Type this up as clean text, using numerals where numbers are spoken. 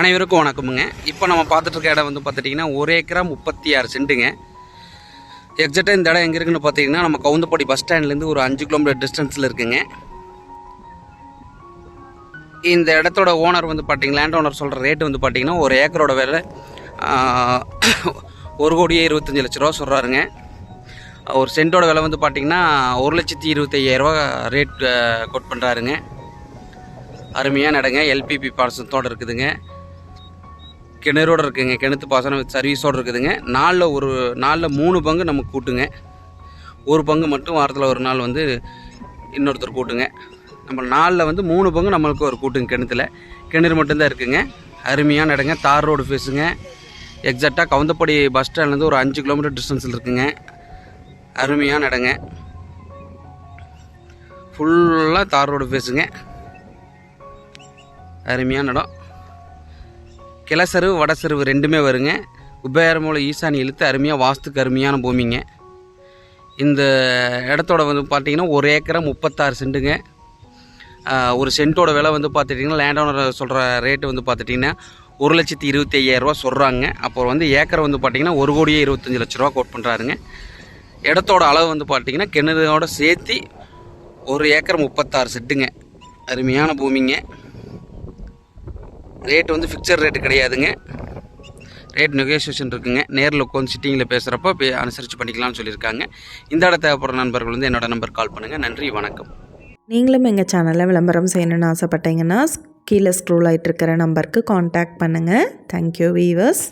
அனைவருக்கும் வணக்கமுங்க. இப்போ நம்ம பார்த்துட்டு இருக்க இடம் வந்து பார்த்துட்டிங்கன்னா 1 ஏக்கரா 36 சென்ட்டுங்க. எக்ஸாக்டாக இந்த இடம் எங்கே இருக்குன்னு பார்த்தீங்கன்னா நம்ம கவுந்தப்பாடி பஸ் ஸ்டாண்ட்லேருந்து ஒரு 5 கிலோமீட்டர் டிஸ்டன்ஸில் இருக்குங்க. இந்த இடத்தோட ஓனர் வந்து பார்த்திங்கன்னா லேண்ட் ஓனர் சொல்கிற ரேட்டு வந்து பார்த்திங்கன்னா 1 ஏக்கரோட விலை 1,25,00,000 ரூபா சொல்கிறாருங்க. ஒரு சென்ட்டோட விலை வந்து பார்த்திங்கன்னா 1,25,000 ரேட் கோட் பண்ணுறாருங்க. அருமையான இடங்க. எல்பிபி பாசனத்தோடு இருக்குதுங்க. கிணறோடு இருக்குதுங்க. கிணத்து பாசனம் சர்வீஸோடு இருக்குதுங்க. நாலில் 3 பங்கு நமக்கு கூட்டுங்க. ஒரு பங்கு மட்டும் வாரத்தில் ஒரு நாள் வந்து இன்னொருத்தர் கூட்டுங்க. நம்ம நாலில் வந்து 3 பங்கு நம்மளுக்கு ஒரு கூட்டுங்க. கிணறு மட்டும்தான் இருக்குதுங்க. அருமையான இடங்க. தார் ரோடு ஃபேஸுங்க. எக்ஸாக்டாக கவுந்தப்பாடி பஸ் ஸ்டாண்ட்லேருந்து ஒரு 5 கிலோமீட்டர் டிஸ்டன்ஸில் இருக்குதுங்க. அருமையான இடங்க. ஃபுல்லாக தார் ரோடு ஃபேஸுங்க. அருமையான இடம். கிளசருவு வடசருவு ரெண்டுமே வருங்க. உபயரமூல ஈசானி இழுத்து அருமையாக வாஸ்துக்கு அருமையான பூமிங்க. இந்த இடத்தோட வந்து பார்த்திங்கன்னா 1 ஏக்கரா 36 சென்ட்டுங்க. ஒரு சென்ட்டோட விலை வந்து பார்த்துட்டிங்கன்னா லேண்ட் ஓனர் சொல்கிற ரேட்டு வந்து பார்த்துட்டிங்கன்னா 1,25,000 ரூபா சொல்கிறாங்க. அப்புறம் வந்து ஏக்கரை வந்து பார்த்திங்கன்னா 1,25,00,000 ரூபா கோட் பண்ணுறாருங்க. இடத்தோட அளவு வந்து பார்த்திங்கன்னா கிணறோட சேர்த்து 1 ஏக்கர் 36 சென்ட்டுங்க. அருமையான பூமிங்க. ரேட் வந்து ஃபிக்ஸட் ரேட்டு கிடையாதுங்க. ரேட் நெகோசியேஷன் இருக்குங்க. நேரில் உட்காந்து சிட்டிங்கில் பேசுகிறப்போ அனுசரித்து பண்ணிக்கலாம்னு சொல்லியிருக்காங்க. இந்த இடம் தேவைப்படுற நண்பர்கள் வந்து என்னோடய நம்பர் கால் பண்ணுங்கள். நன்றி, வணக்கம். நீங்களும் எங்கள் சேனலில் விளம்பரம் செய்யணும்னு ஆசைப்பட்டீங்கன்னா கீழே ஸ்க்ரோல் ஆகிட்டு இருக்கிற நம்பருக்கு காண்டாக்ட் பண்ணுங்கள். Thank you viewers.